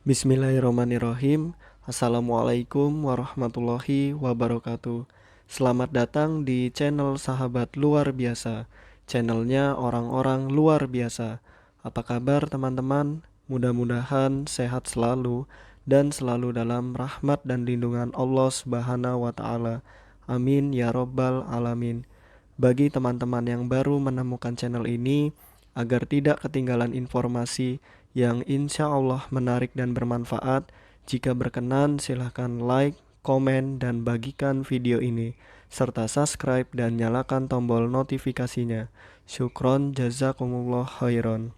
Bismillahirrahmanirrahim. Assalamualaikum warahmatullahi wabarakatuh. Selamat datang di channel Sahabat Luar Biasa. Channelnya orang-orang luar biasa. Apa kabar teman-teman? Mudah-mudahan sehat selalu dan selalu dalam rahmat dan lindungan Allah Subhanahu wa taala. Amin ya robbal alamin. Bagi teman-teman yang baru menemukan channel ini, agar tidak ketinggalan informasi yang insya Allah menarik dan bermanfaat, jika berkenan silahkan like, komen, dan bagikan video ini, serta subscribe dan nyalakan tombol notifikasinya. Syukron jazakumullah khairan.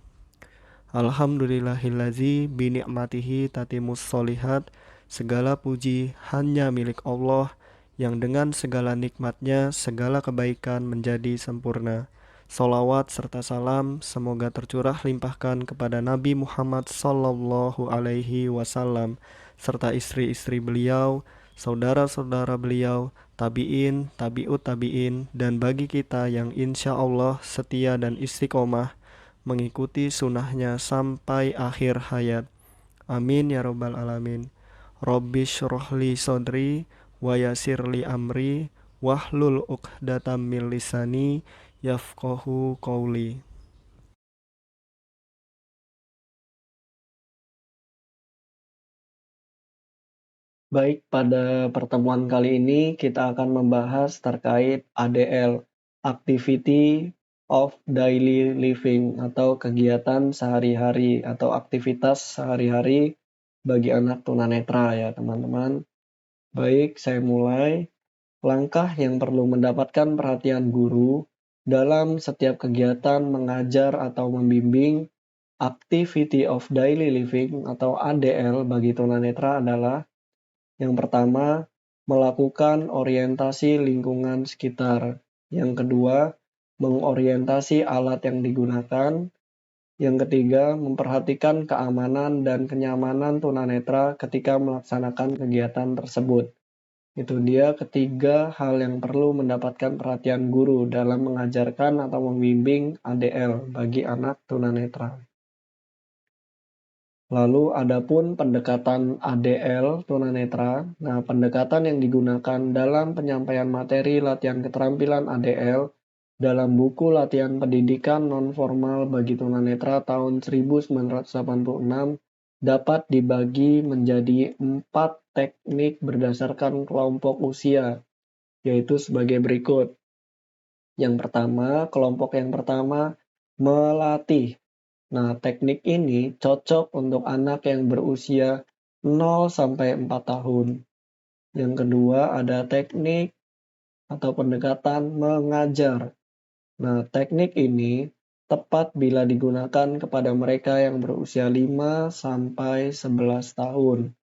Alhamdulillahillazi bini'matihi tatimus solihat. Segala puji hanya milik Allah, yang dengan segala nikmatnya segala kebaikan menjadi sempurna. Salawat serta salam semoga tercurah limpahkan kepada Nabi Muhammad Sallallahu Alaihi Wasallam serta istri-istri beliau, saudara-saudara beliau, tabi'in, tabi'ut tabi'in, dan bagi kita yang insya Allah setia dan istiqomah mengikuti sunnahnya sampai akhir hayat. Amin ya robbal alamin. Rabbi syrohli sodri wa yasirli amri wahlul uqdatam min lisani yafqahu qawli. Baik, pada pertemuan kali ini kita akan membahas terkait ADL, Activity of Daily Living, atau kegiatan sehari-hari atau aktivitas sehari-hari bagi anak tunanetra ya teman-teman. Baik, saya mulai. Langkah yang perlu mendapatkan perhatian guru dalam setiap kegiatan mengajar atau membimbing Activity of Daily Living atau ADL bagi tunanetra adalah: yang pertama, melakukan orientasi lingkungan sekitar. Yang kedua, mengorientasi alat yang digunakan. Yang ketiga, memperhatikan keamanan dan kenyamanan tunanetra ketika melaksanakan kegiatan tersebut. Itu dia ketiga hal yang perlu mendapatkan perhatian guru dalam mengajarkan atau membimbing ADL bagi anak tunanetra. Lalu adapun pendekatan ADL tunanetra. Nah, pendekatan yang digunakan dalam penyampaian materi latihan keterampilan ADL dalam buku latihan pendidikan nonformal bagi tunanetra tahun 1986 dapat dibagi menjadi 4 teknik berdasarkan kelompok usia, yaitu sebagai berikut. Yang pertama, kelompok yang pertama melatih. Nah, teknik ini cocok untuk anak yang berusia 0 sampai 4 tahun. Yang kedua ada teknik atau pendekatan mengajar. Nah, teknik ini tepat bila digunakan kepada mereka yang berusia 5 sampai 11 tahun.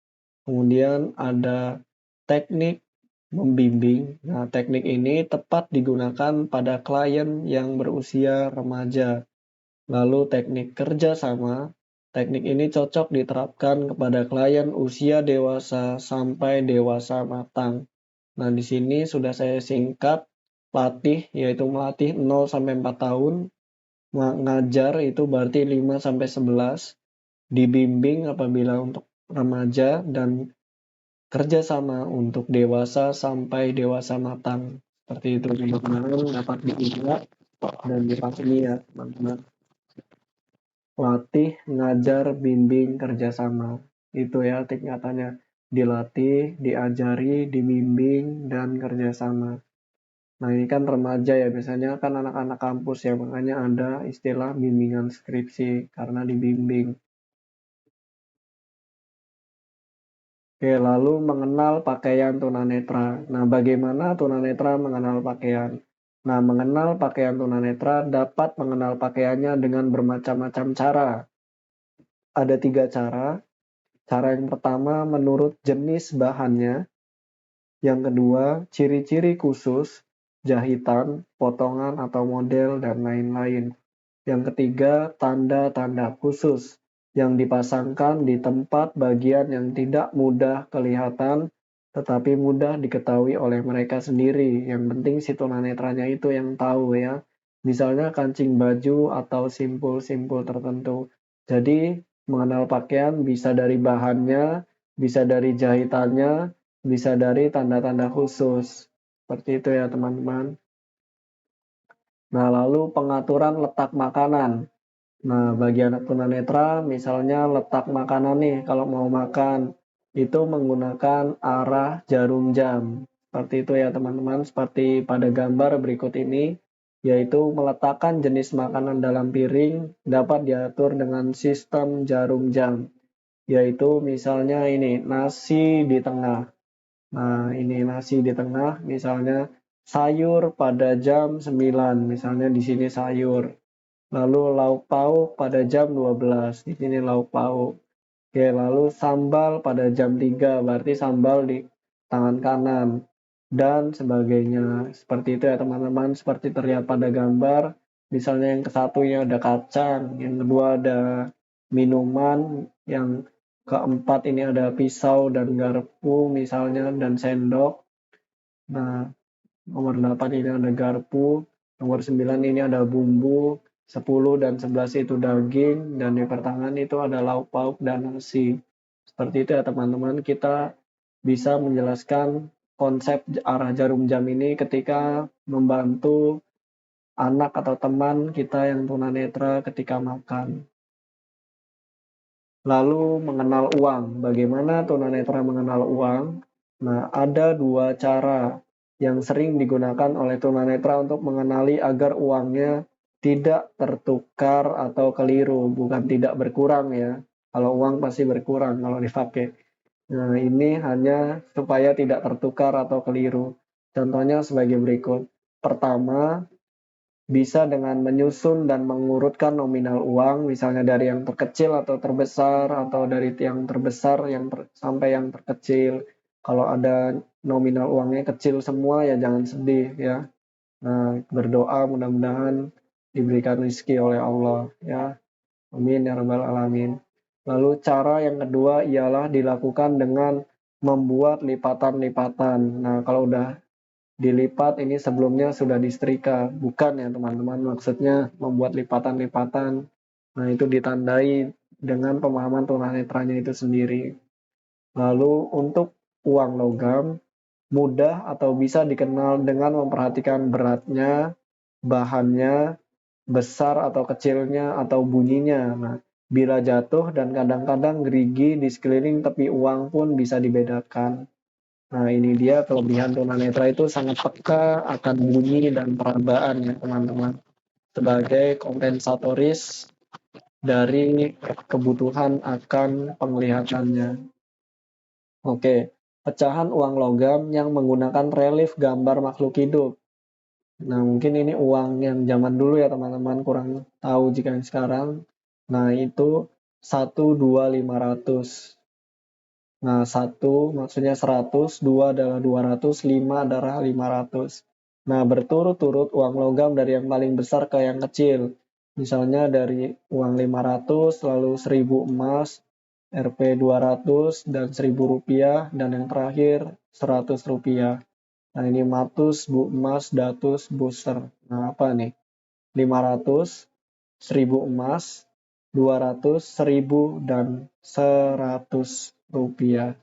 Kemudian ada teknik membimbing. Nah, teknik ini tepat digunakan pada klien yang berusia remaja. Lalu teknik kerjasama. Teknik ini cocok diterapkan kepada klien usia dewasa sampai dewasa matang. Nah, di sini sudah saya singkat latih, yaitu melatih 0 sampai 4 tahun, mengajar itu berarti 5 sampai 11, dibimbing apabila untuk remaja, dan kerjasama untuk dewasa sampai dewasa matang. Seperti itu teman-teman, dapat diingat dan dipahami ya teman-teman. Latih, ngajar, bimbing, kerjasama. Itu ya tingkatannya. Dilatih, diajari, dibimbing, dan kerjasama. Nah, ini kan remaja ya, biasanya kan anak-anak kampus ya, makanya ada istilah bimbingan skripsi karena dibimbing. Oke, lalu mengenal pakaian tunanetra. Nah, bagaimana tunanetra mengenal pakaian? Nah, mengenal pakaian tunanetra dapat mengenal pakaiannya dengan bermacam-macam cara. Ada 3 cara. Cara yang pertama menurut jenis bahannya. Yang kedua, ciri-ciri khusus, jahitan, potongan atau model, dan lain-lain. Yang ketiga, tanda-tanda khusus yang dipasangkan di tempat bagian yang tidak mudah kelihatan tetapi mudah diketahui oleh mereka sendiri. Yang penting si tunanetranya itu yang tahu ya. Misalnya kancing baju atau simpul-simpul tertentu. Jadi Mengenal pakaian bisa dari bahannya, bisa dari jahitannya, bisa dari tanda-tanda khusus. Seperti itu ya teman-teman. Nah, lalu pengaturan letak makanan. Nah, bagi anak tunanetra, misalnya letak makanan nih, kalau mau makan, itu menggunakan arah jarum jam. Seperti itu ya teman-teman, seperti pada gambar berikut ini, yaitu meletakkan jenis makanan dalam piring dapat diatur dengan sistem jarum jam, yaitu misalnya ini, nasi di tengah. Nah, ini nasi di tengah, misalnya sayur pada jam 9, misalnya di sini sayur. Lalu lauk pauk pada jam 12, di sini lauk pauk. Oke, lalu sambal pada jam 3, berarti sambal di tangan kanan dan sebagainya. Seperti itu ya teman-teman, seperti terlihat pada gambar. Misalnya yang ke satu ini ada kacang, yang kedua ada minuman, yang keempat ini ada pisau dan garpu misalnya dan sendok. Nah, nomor 8 ini ada garpu, nomor 9 ini ada bumbu, 10 dan 11 itu daging, dan di pertengahan itu ada lauk pauk dan nasi. Seperti itu ya teman-teman, kita bisa menjelaskan konsep arah jarum jam ini ketika membantu anak atau teman kita yang tunanetra ketika makan. Lalu mengenal uang. Bagaimana tunanetra mengenal uang? Nah, ada dua cara yang sering digunakan oleh tunanetra untuk mengenali agar uangnya tidak tertukar atau keliru, bukan tidak berkurang ya. Kalau uang pasti berkurang kalau dipakai. Nah, ini hanya supaya tidak tertukar atau keliru. Contohnya sebagai berikut. Pertama, bisa dengan menyusun dan mengurutkan nominal uang, misalnya dari yang terkecil atau terbesar, atau dari yang terbesar sampai yang terkecil. Kalau ada nominal uangnya kecil semua, ya jangan sedih ya. Nah, berdoa mudah-mudahan diberikan rezeki oleh Allah ya. Amin ya rabbal alamin. Lalu cara yang kedua ialah dilakukan dengan membuat lipatan-lipatan. Nah, kalau udah dilipat ini sebelumnya sudah disetrika, bukan ya teman-teman, maksudnya membuat lipatan-lipatan. Nah, itu ditandai dengan pemahaman tunanetranya itu sendiri. Lalu untuk uang logam, mudah atau bisa dikenal dengan memperhatikan beratnya, bahannya, besar atau kecilnya, atau bunyinya. Nah, bila jatuh dan kadang-kadang gerigi di sekeliling tepi uang pun bisa dibedakan. Nah, ini dia kelebihan tunanetra itu sangat peka akan bunyi dan perabaan ya teman-teman. Sebagai kompensatoris dari kebutuhan akan penglihatannya. Oke, pecahan uang logam yang menggunakan relief gambar makhluk hidup. Nah, mungkin ini uang yang zaman dulu ya teman-teman, kurang tahu jika yang sekarang. Nah, itu 1, 2, 500. Nah, 1 maksudnya 100, 2 adalah 200, 5 adalah 500. Nah, berturut-turut uang logam dari yang paling besar ke yang kecil. Misalnya dari uang 500, lalu 1000 emas, Rp 200, dan Rp1.000, dan yang terakhir Rp100. Nah, ini matus, bu emas, datus, buser. Nah, apa nih? 500, 1000 emas, 200, 1000, dan Rp100.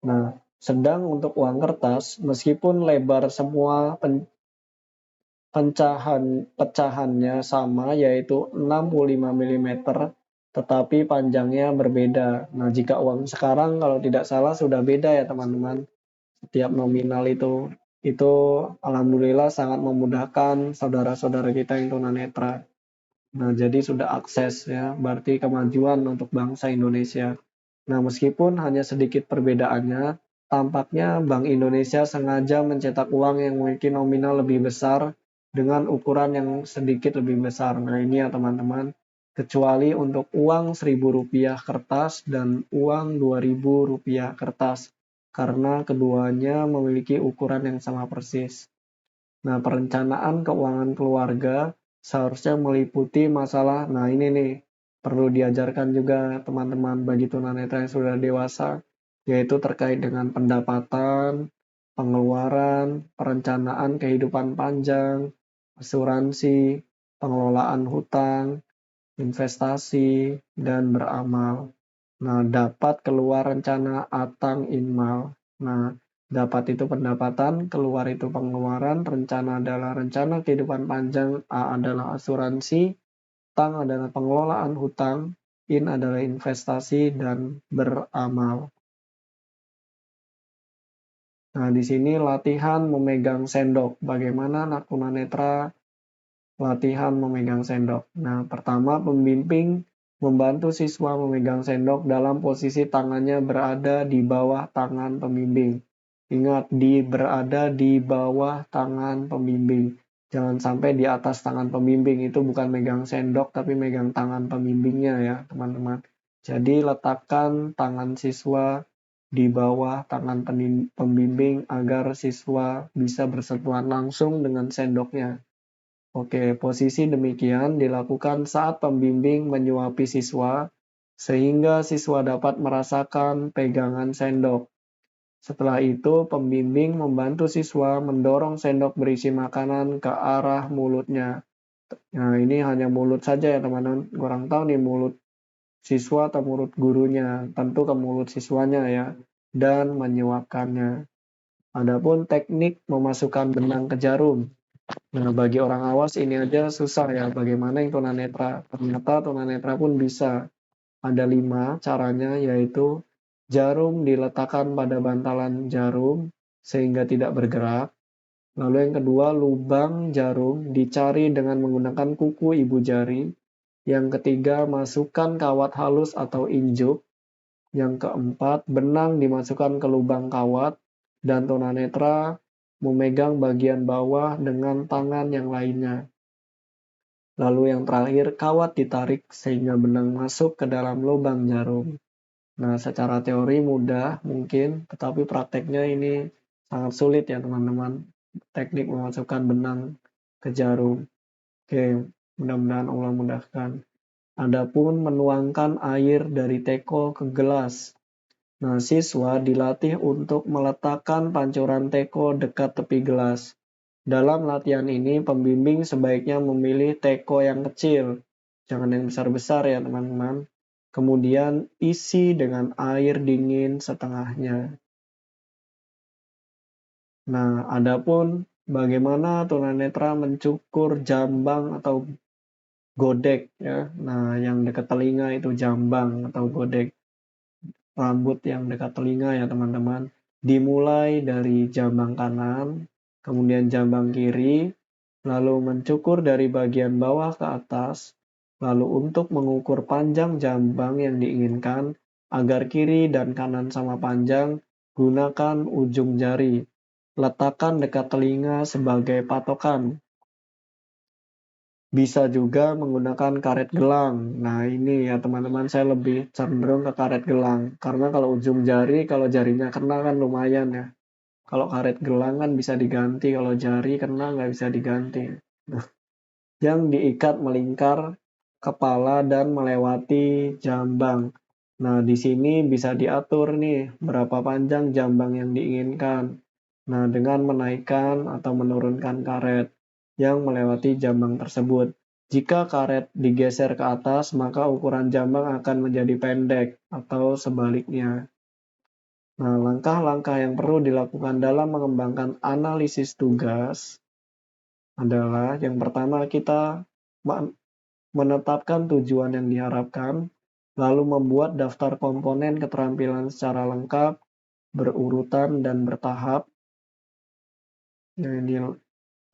Nah, sedang untuk uang kertas, meskipun lebar semua pecahannya sama, yaitu 65 mm, tetapi panjangnya berbeda. Nah, jika uang sekarang kalau tidak salah sudah beda ya teman-teman. Setiap nominal itu alhamdulillah sangat memudahkan saudara-saudara kita yang tunanetra. Nah, jadi sudah akses ya, berarti kemajuan untuk bangsa Indonesia. Nah, meskipun hanya sedikit perbedaannya, tampaknya Bank Indonesia sengaja mencetak uang yang memiliki nominal lebih besar dengan ukuran yang sedikit lebih besar. Nah, ini ya teman-teman, kecuali untuk uang Rp1.000 kertas dan uang Rp2.000 kertas, karena keduanya memiliki ukuran yang sama persis. Nah, perencanaan keuangan keluarga seharusnya meliputi masalah, nah ini nih, perlu diajarkan juga teman-teman bagi tunanetra yang sudah dewasa, yaitu terkait dengan pendapatan, pengeluaran, perencanaan kehidupan panjang, asuransi, pengelolaan hutang, investasi, dan beramal. Nah, dapat keluar rencana Atang Inmal. Nah, dapat itu pendapatan, keluar itu pengeluaran, rencana adalah rencana kehidupan panjang, A adalah asuransi, Tang adalah pengelolaan hutang, In adalah investasi, dan beramal. Nah, di sini latihan memegang sendok. Bagaimana anak tunanetra latihan memegang sendok? Nah, pertama pembimbing membantu siswa memegang sendok dalam posisi tangannya berada di bawah tangan pembimbing. Ingat, berada di bawah tangan pembimbing. Jangan sampai di atas tangan pembimbing, itu bukan megang sendok tapi megang tangan pembimbingnya ya, teman-teman. Jadi letakkan tangan siswa di bawah tangan pembimbing agar siswa bisa bersentuhan langsung dengan sendoknya. Oke, posisi demikian dilakukan saat pembimbing menyuapi siswa, sehingga siswa dapat merasakan pegangan sendok. Setelah itu, pembimbing membantu siswa mendorong sendok berisi makanan ke arah mulutnya. Nah, ini hanya mulut saja ya teman-teman. Kurang tahu nih mulut siswa atau mulut gurunya, tentu ke mulut siswanya ya, dan menyuapkannya. Adapun teknik memasukkan benang ke jarum. Nah, bagi orang awas ini aja susah ya, bagaimana yang tunanetra. Ternyata tunanetra pun bisa. Ada 5 caranya, yaitu jarum diletakkan pada bantalan jarum sehingga tidak bergerak. Lalu yang kedua, lubang jarum dicari dengan menggunakan kuku ibu jari. Yang ketiga, masukkan kawat halus atau injuk. Yang keempat, benang dimasukkan ke lubang kawat dan tunanetra memegang bagian bawah dengan tangan yang lainnya. Lalu yang terakhir, kawat ditarik sehingga benang masuk ke dalam lubang jarum. Nah, secara teori mudah mungkin, tetapi prakteknya ini sangat sulit ya teman-teman. Teknik memasukkan benang ke jarum. Oke, mudah-mudahan Allah mudahkan. Adapun menuangkan air dari teko ke gelas. Nah, siswa dilatih untuk meletakkan pancuran teko dekat tepi gelas. Dalam latihan ini, pembimbing sebaiknya memilih teko yang kecil. Jangan yang besar-besar ya teman-teman. Kemudian isi dengan air dingin setengahnya. Nah, adapun bagaimana tunanetra mencukur jambang atau godek ya. Nah, yang dekat telinga itu jambang atau godek. Rambut yang dekat telinga ya teman-teman. Dimulai dari jambang kanan, kemudian jambang kiri, lalu mencukur dari bagian bawah ke atas. Lalu untuk mengukur panjang jambang yang diinginkan, agar kiri dan kanan sama panjang, gunakan ujung jari. Letakkan dekat telinga sebagai patokan. Bisa juga menggunakan karet gelang. Nah, ini ya teman-teman, saya lebih cenderung ke karet gelang. Karena kalau ujung jari, kalau jarinya kena kan lumayan ya. Kalau karet gelang kan bisa diganti, kalau jari kena nggak bisa diganti. Nah, yang diikat melingkar kepala dan melewati jambang. Nah, di sini bisa diatur nih berapa panjang jambang yang diinginkan. Nah, dengan menaikkan atau menurunkan karet yang melewati jambang tersebut. Jika karet digeser ke atas, maka ukuran jambang akan menjadi pendek atau sebaliknya. Nah, langkah-langkah yang perlu dilakukan dalam mengembangkan analisis tugas adalah yang pertama kita menetapkan tujuan yang diharapkan, lalu membuat daftar komponen keterampilan secara lengkap, berurutan dan bertahap.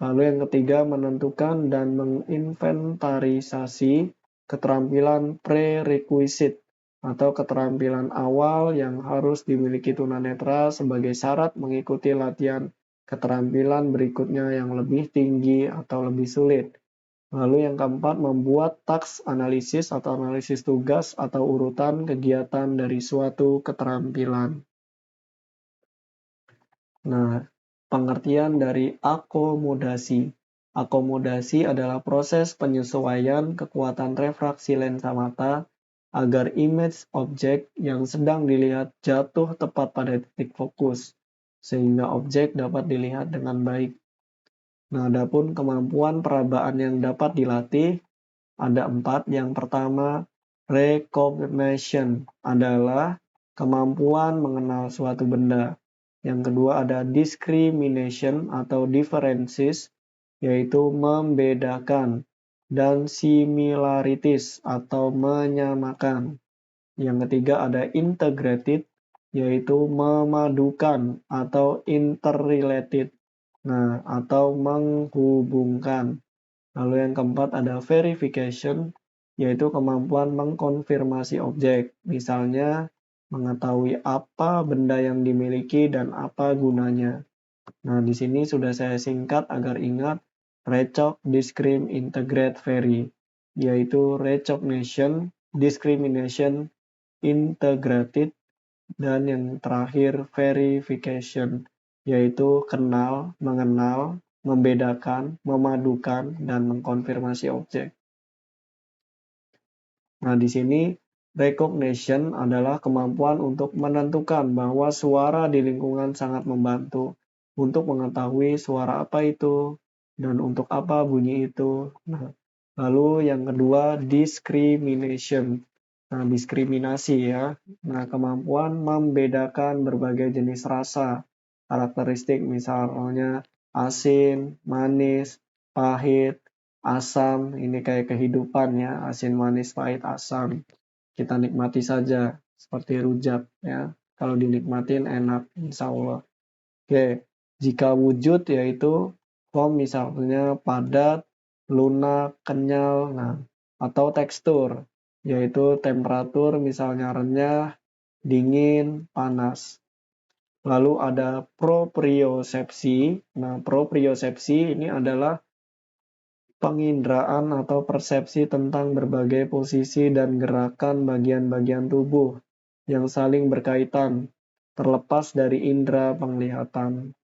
Lalu yang ketiga, menentukan dan menginventarisasi keterampilan prerequisite atau keterampilan awal yang harus dimiliki tunanetra sebagai syarat mengikuti latihan keterampilan berikutnya yang lebih tinggi atau lebih sulit. Lalu yang keempat, membuat task analisis atau analisis tugas atau urutan kegiatan dari suatu keterampilan. Nah, pengertian dari akomodasi. Akomodasi adalah proses penyesuaian kekuatan refraksi lensa mata agar image objek yang sedang dilihat jatuh tepat pada titik fokus, sehingga objek dapat dilihat dengan baik. Nah, adapun kemampuan perabaan yang dapat dilatih ada 4. Yang pertama, recognition adalah kemampuan mengenal suatu benda. Yang kedua ada discrimination atau differences, yaitu membedakan. Dan similarities atau menyamakan. Yang ketiga ada integrated, yaitu memadukan atau interrelated. Nah, atau menghubungkan. Lalu yang keempat ada verification, yaitu kemampuan mengkonfirmasi objek. Misalnya, mengetahui apa benda yang dimiliki dan apa gunanya. Nah, di sini sudah saya singkat agar ingat recog, discrim, integrate, veri, yaitu recognition, discrimination, integrated, dan yang terakhir verification, yaitu kenal, mengenal, membedakan, memadukan, dan mengkonfirmasi objek. Nah, di sini recognition adalah kemampuan untuk menentukan bahwa suara di lingkungan sangat membantu untuk mengetahui suara apa itu dan untuk apa bunyi itu. Nah, lalu yang kedua discrimination. Nah, diskriminasi ya. Nah, kemampuan membedakan berbagai jenis rasa, karakteristik misalnya asin, manis, pahit, asam, ini kayak kehidupan ya, asin, manis, pahit, asam. Kita nikmati saja, seperti rujak ya. Kalau dinikmatin enak, insya Allah. Oke, jika wujud yaitu form misalnya padat, lunak, kenyal, nah, atau tekstur, yaitu temperatur misalnya renyah, dingin, panas. Lalu ada propriosepsi. Nah, propriosepsi ini adalah penginderaan atau persepsi tentang berbagai posisi dan gerakan bagian-bagian tubuh yang saling berkaitan, terlepas dari indera penglihatan.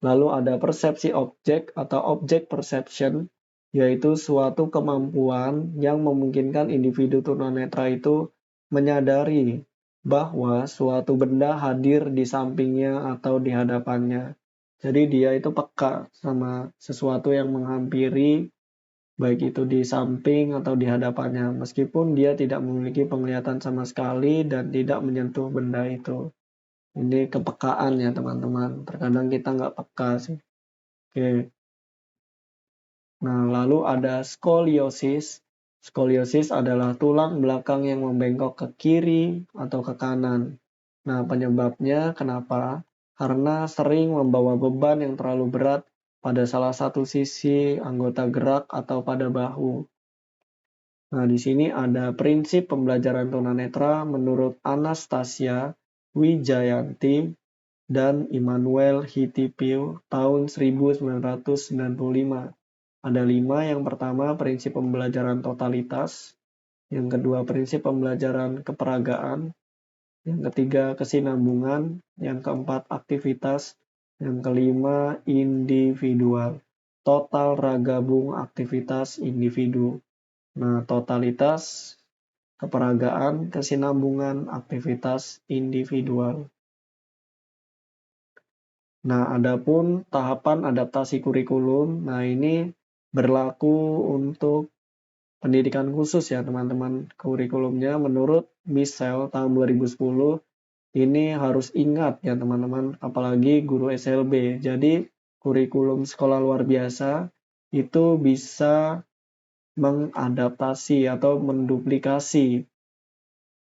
Lalu ada persepsi objek atau object perception, yaitu suatu kemampuan yang memungkinkan individu tunanetra itu menyadari bahwa suatu benda hadir di sampingnya atau di hadapannya. Jadi dia itu peka sama sesuatu yang menghampiri, baik itu di samping atau di hadapannya, meskipun dia tidak memiliki penglihatan sama sekali dan tidak menyentuh benda itu. Ini kepekaan ya teman-teman. Terkadang kita nggak peka sih. Oke. Nah, lalu ada skoliosis. Skoliosis adalah tulang belakang yang membengkok ke kiri atau ke kanan. Nah, penyebabnya kenapa? Karena sering membawa beban yang terlalu berat pada salah satu sisi anggota gerak atau pada bahu. Nah, di sini ada prinsip pembelajaran tunanetra menurut Anastasia Wijayanti dan Immanuel Hittipiu tahun 1995. Ada 5. Yang pertama, prinsip pembelajaran totalitas. Yang kedua, prinsip pembelajaran keperagaan. Yang ketiga, kesinambungan. Yang keempat, aktivitas. Yang kelima, individual. Total ragabung aktivitas individu. Nah, totalitas, keperagaan, kesinambungan, aktivitas individual. Nah, adapun tahapan adaptasi kurikulum, nah ini berlaku untuk pendidikan khusus ya teman-teman. Kurikulumnya menurut Michel tahun 2010 ini harus ingat ya teman-teman, apalagi guru SLB. Jadi kurikulum sekolah luar biasa itu bisa mengadaptasi atau menduplikasi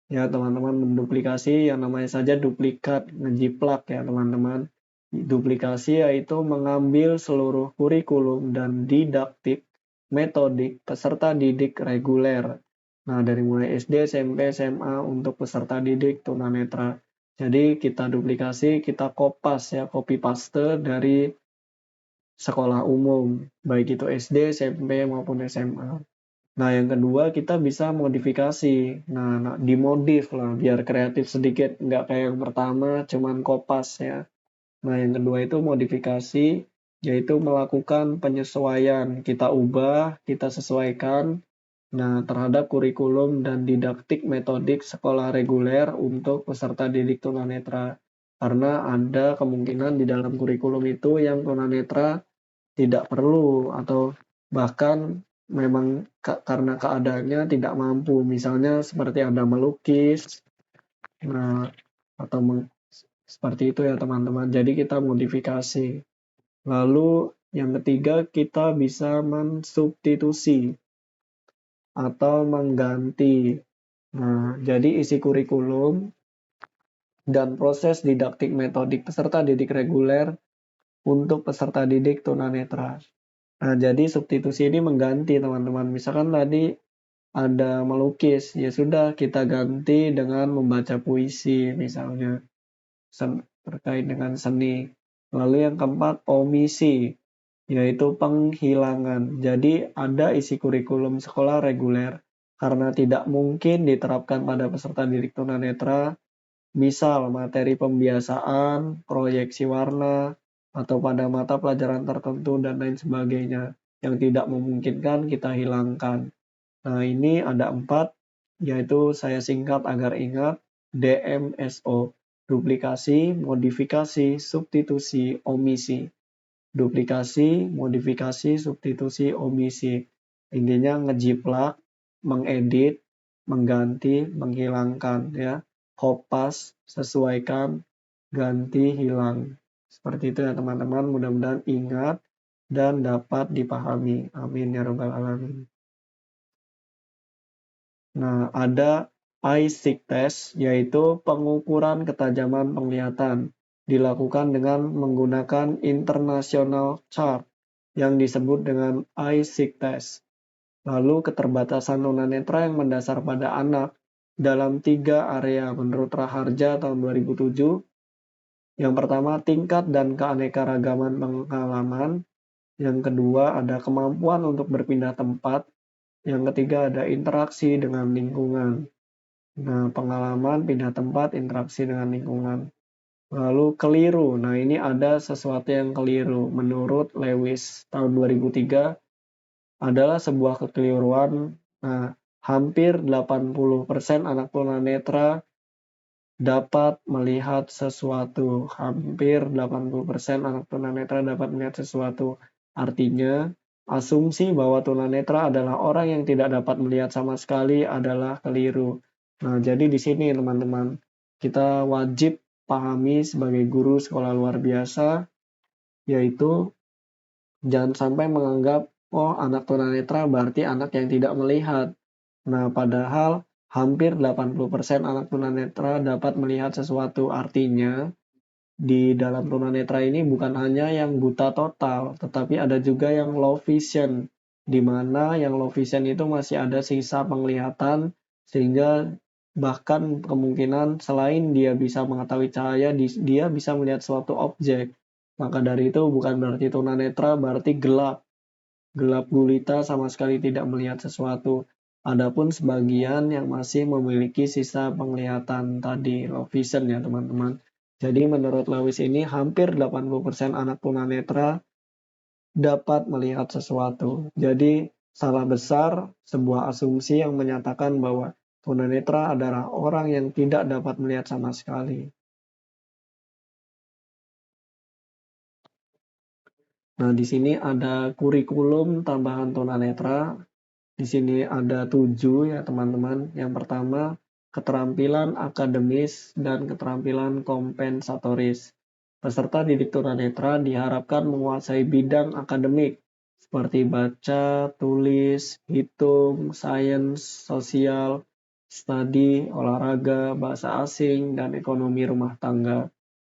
ya teman-teman, menduplikasi yang namanya saja duplikat, ngejiplak ya teman-teman. Duplikasi yaitu mengambil seluruh kurikulum dan didaktik, metodik peserta didik reguler. Nah, dari mulai SD, SMP, SMA untuk peserta didik tunanetra. Jadi kita duplikasi, kita kopas ya, copy paste dari sekolah umum, baik itu SD, SMP maupun SMA. Nah, yang kedua kita bisa modifikasi. Nah, dimodif lah biar kreatif sedikit, nggak kayak yang pertama cuman kopas ya. Nah, yang kedua itu modifikasi, yaitu melakukan penyesuaian. Kita ubah, kita sesuaikan terhadap kurikulum dan didaktik metodik sekolah reguler untuk peserta didik tunanetra. Karena ada kemungkinan di dalam kurikulum itu yang tunanetra tidak perlu atau bahkan memang karena keadaannya tidak mampu, misalnya seperti ada melukis, nah atau seperti itu ya teman-teman. Jadi kita modifikasi. Lalu yang ketiga kita bisa mensubstitusi atau mengganti. Nah, jadi isi kurikulum dan proses didaktik metodik peserta didik reguler untuk peserta didik tunanetra. Nah, jadi substitusi ini mengganti teman-teman. Misalkan tadi ada melukis, ya sudah kita ganti dengan membaca puisi misalnya terkait dengan seni. Lalu yang keempat omisi, yaitu penghilangan. Jadi ada isi kurikulum sekolah reguler karena tidak mungkin diterapkan pada peserta didik tunanetra, misal materi pembiasaan, proyeksi warna, atau pada mata pelajaran tertentu dan lain sebagainya yang tidak memungkinkan kita hilangkan. Nah, ini ada 4, yaitu saya singkat agar ingat, DMSO, duplikasi, modifikasi, substitusi, omisi. Duplikasi, modifikasi, substitusi, omisi. Intinya ngejiplak, mengedit, mengganti, menghilangkan ya. Kopas, sesuaikan, ganti, hilang. Seperti itu ya teman-teman, mudah-mudahan ingat dan dapat dipahami. Amin ya rabbal alamin. Nah, ada eye sight test, yaitu pengukuran ketajaman penglihatan. Dilakukan dengan menggunakan international chart yang disebut dengan eye sight test. Lalu keterbatasan tunanetra yang mendasar pada anak dalam 3 area menurut Raharja tahun 2007. Yang pertama, tingkat dan keanekaragaman pengalaman. Yang kedua, ada kemampuan untuk berpindah tempat. Yang ketiga, ada interaksi dengan lingkungan. Nah, pengalaman, pindah tempat, interaksi dengan lingkungan. Lalu keliru. Nah, ini ada sesuatu yang keliru. Menurut Lewis tahun 2003 adalah sebuah kekeliruan. Nah, hampir 80% anak tunanetra dapat melihat sesuatu. Hampir 80% anak tunanetra dapat melihat sesuatu. Artinya, asumsi bahwa tunanetra adalah orang yang tidak dapat melihat sama sekali adalah keliru. Nah, jadi di sini teman-teman, kita wajib pahami sebagai guru sekolah luar biasa, yaitu jangan sampai menganggap, oh anak tunanetra berarti anak yang tidak melihat. Nah, padahal hampir 80% anak tunanetra dapat melihat sesuatu. Artinya, di dalam tunanetra ini bukan hanya yang buta total, tetapi ada juga yang low vision, di mana yang low vision itu masih ada sisa penglihatan, sehingga bahkan kemungkinan selain dia bisa mengetahui cahaya, dia bisa melihat suatu objek. Maka dari itu bukan berarti tunanetra, berarti gelap gulita sama sekali tidak melihat sesuatu. Adapun sebagian yang masih memiliki sisa penglihatan tadi, low vision ya teman-teman. Jadi menurut Lewis ini hampir 80% anak tunanetra dapat melihat sesuatu. Jadi salah besar sebuah asumsi yang menyatakan bahwa tunanetra adalah orang yang tidak dapat melihat sama sekali. Nah, di sini ada kurikulum tambahan tunanetra. Di sini ada 7 ya teman-teman. Yang pertama, keterampilan akademis dan keterampilan kompensatoris. Peserta didik tunanetra diharapkan menguasai bidang akademik seperti baca, tulis, hitung, sains, sosial, studi, olahraga, bahasa asing, dan ekonomi rumah tangga.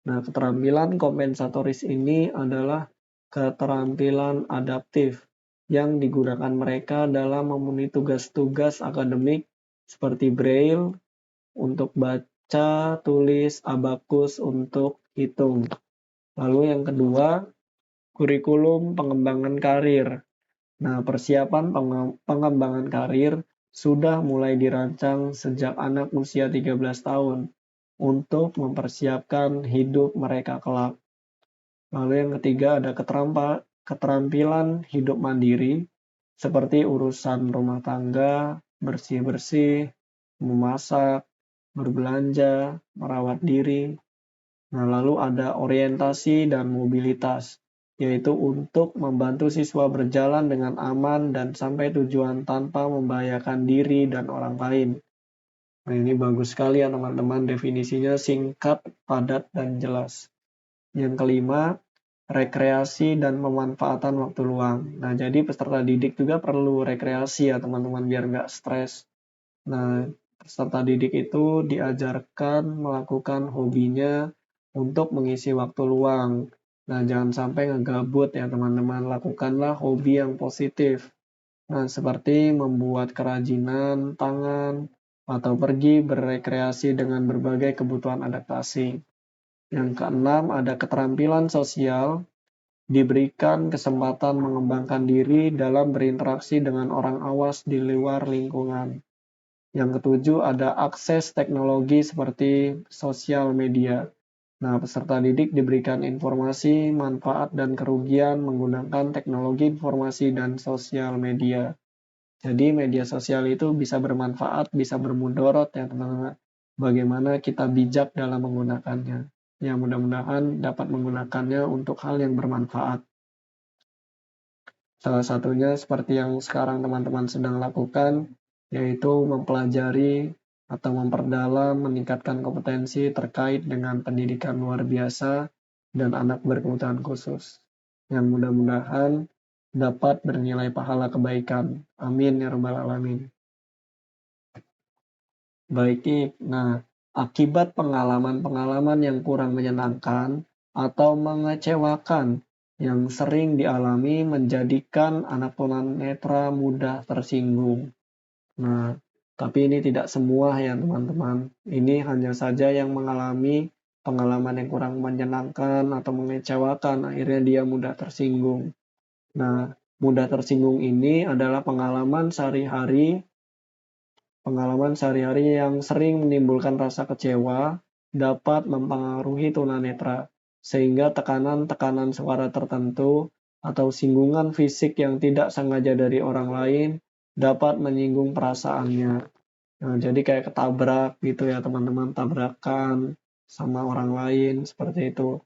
Nah, keterampilan kompensatoris ini adalah keterampilan adaptif yang digunakan mereka dalam memenuhi tugas-tugas akademik seperti Braille untuk baca, tulis, abakus untuk hitung. Lalu yang kedua, kurikulum pengembangan karir. Nah, persiapan pengembangan karir sudah mulai dirancang sejak anak usia 13 tahun untuk mempersiapkan hidup mereka kelak. Lalu yang ketiga ada keterampilan hidup mandiri, seperti urusan rumah tangga, bersih-bersih, memasak, berbelanja, merawat diri. Nah, lalu ada orientasi dan mobilitas. yaitu untuk membantu siswa berjalan dengan aman dan sampai tujuan tanpa membahayakan diri dan orang lain. Nah, ini bagus sekali ya teman-teman, definisinya singkat, padat, dan jelas. Yang kelima, rekreasi dan pemanfaatan waktu luang. Nah, jadi peserta didik juga perlu rekreasi ya teman-teman, biar nggak stres. Nah, peserta didik itu diajarkan melakukan hobinya untuk mengisi waktu luang. Nah, jangan sampai ngegabut ya teman-teman, lakukanlah hobi yang positif. Nah, seperti membuat kerajinan tangan atau pergi berekreasi dengan berbagai kebutuhan adaptasi. Yang keenam, ada keterampilan sosial, diberikan kesempatan mengembangkan diri dalam berinteraksi dengan orang awas di luar lingkungan. Yang ketujuh, ada akses teknologi seperti sosial media. Nah, peserta didik diberikan informasi, manfaat, dan kerugian menggunakan teknologi informasi dan sosial media. Jadi media sosial itu bisa bermanfaat, bisa bermudarat ya teman-teman. Bagaimana kita bijak dalam menggunakannya. Ya, mudah-mudahan dapat menggunakannya untuk hal yang bermanfaat. Salah satunya seperti yang sekarang teman-teman sedang lakukan, yaitu mempelajari atau memperdalam, meningkatkan kompetensi terkait dengan pendidikan luar biasa dan anak berkebutuhan khusus. Yang mudah-mudahan dapat bernilai pahala kebaikan. Amin ya rabbal alamin. Baik, nah akibat pengalaman-pengalaman yang kurang menyenangkan atau mengecewakan yang sering dialami menjadikan anak tunanetra mudah tersinggung. Nah, tapi ini tidak semua ya teman-teman. Ini hanya saja yang mengalami pengalaman yang kurang menyenangkan atau mengecewakan, akhirnya dia mudah tersinggung. Nah, mudah tersinggung ini adalah pengalaman sehari-hari yang sering menimbulkan rasa kecewa dapat mempengaruhi tunanetra, sehingga tekanan-tekanan suara tertentu atau singgungan fisik yang tidak sengaja dari orang lain dapat menyinggung perasaannya. Nah, jadi kayak ketabrak gitu ya teman-teman, tabrakan sama orang lain seperti itu.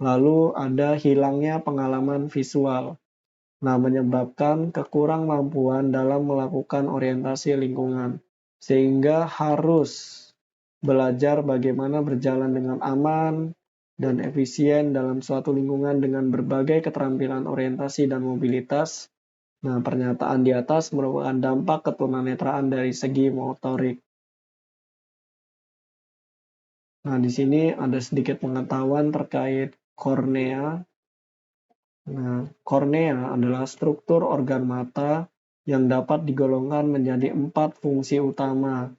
Lalu ada hilangnya pengalaman visual. Nah, menyebabkan kekurang mampuan dalam melakukan orientasi lingkungan, sehingga harus belajar bagaimana berjalan dengan aman dan efisien dalam suatu lingkungan dengan berbagai keterampilan orientasi dan mobilitas. Nah, pernyataan di atas merupakan dampak ketunanetraan dari segi motorik. Nah, di sini ada sedikit pengetahuan terkait kornea. Nah, kornea adalah struktur organ mata yang dapat digolongkan menjadi 4 fungsi utama,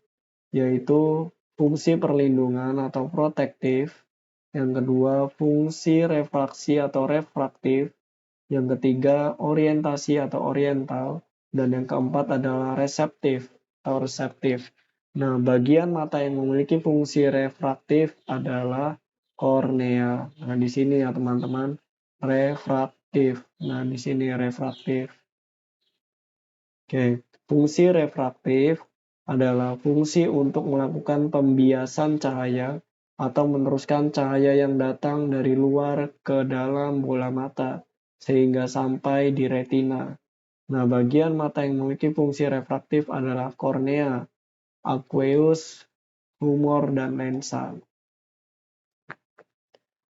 yaitu fungsi perlindungan atau protektif, yang kedua fungsi refraksi atau refraktif, yang ketiga orientasi atau oriental, dan yang keempat adalah reseptif atau reseptif. Nah, bagian mata yang memiliki fungsi refraktif adalah kornea. Nah, di sini ya teman-teman, refraktif. Nah, di sini refraktif. Oke, fungsi refraktif adalah fungsi untuk melakukan pembiasan cahaya atau meneruskan cahaya yang datang dari luar ke dalam bola mata sehingga sampai di retina. Nah, bagian mata yang memiliki fungsi refraktif adalah kornea, aqueous, humor, dan lensa.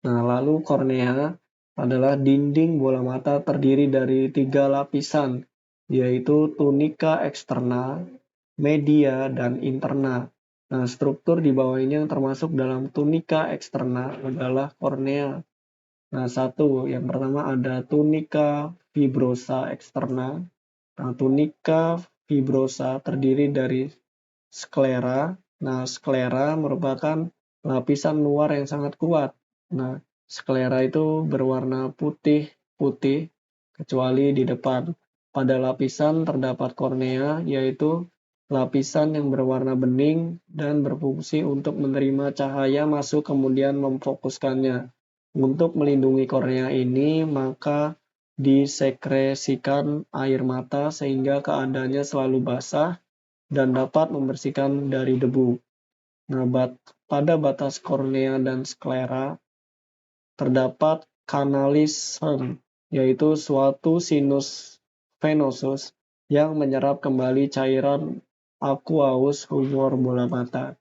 Nah, lalu kornea adalah dinding bola mata terdiri dari 3 lapisan, yaitu tunika eksterna, media, dan interna. Nah, struktur di bawah ini yang termasuk dalam tunika eksterna adalah kornea. Nah, yang pertama ada tunika fibrosa eksterna. Nah, tunika fibrosa terdiri dari sklera. Nah, sklera merupakan lapisan luar yang sangat kuat. Nah, sklera itu berwarna putih-putih, kecuali di depan. Pada lapisan terdapat kornea, yaitu lapisan yang berwarna bening dan berfungsi untuk menerima cahaya masuk kemudian memfokuskannya. Untuk melindungi kornea ini, maka disekresikan air mata sehingga keadaannya selalu basah dan dapat membersihkan dari debu. Nah, pada batas kornea dan sklera terdapat kanalisme yaitu suatu sinus venosus yang menyerap kembali cairan aqueous humor bola mata.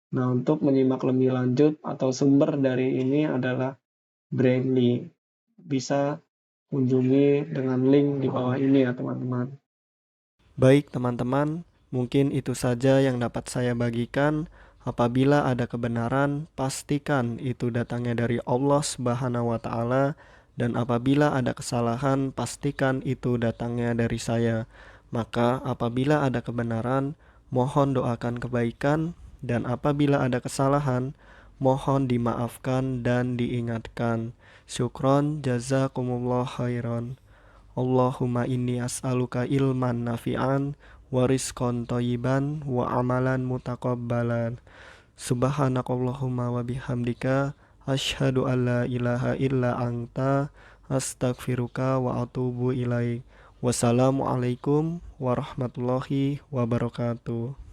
Nah, untuk menyimak lebih lanjut atau sumber dari ini adalah Brainly. Bisa kunjungi dengan link di bawah ini ya teman-teman. Baik teman-teman, mungkin itu saja yang dapat saya bagikan. Apabila ada kebenaran, pastikan itu datangnya dari Allah Subhanahu wa taala, dan apabila ada kesalahan, pastikan itu datangnya dari saya. Maka apabila ada kebenaran, mohon doakan kebaikan, dan apabila ada kesalahan, mohon dimaafkan dan diingatkan. Syukron jazakumullah khairan. Allahumma inni as'aluka ilman nafi'an wa rizqan thayyiban wa amalan mutaqabbalan. Subhanakallahumma wa bihamdika asyhadu an la ilaha illa anta astaghfiruka wa atubu ilaik. Wassalamualaikum warahmatullahi wabarakatuh.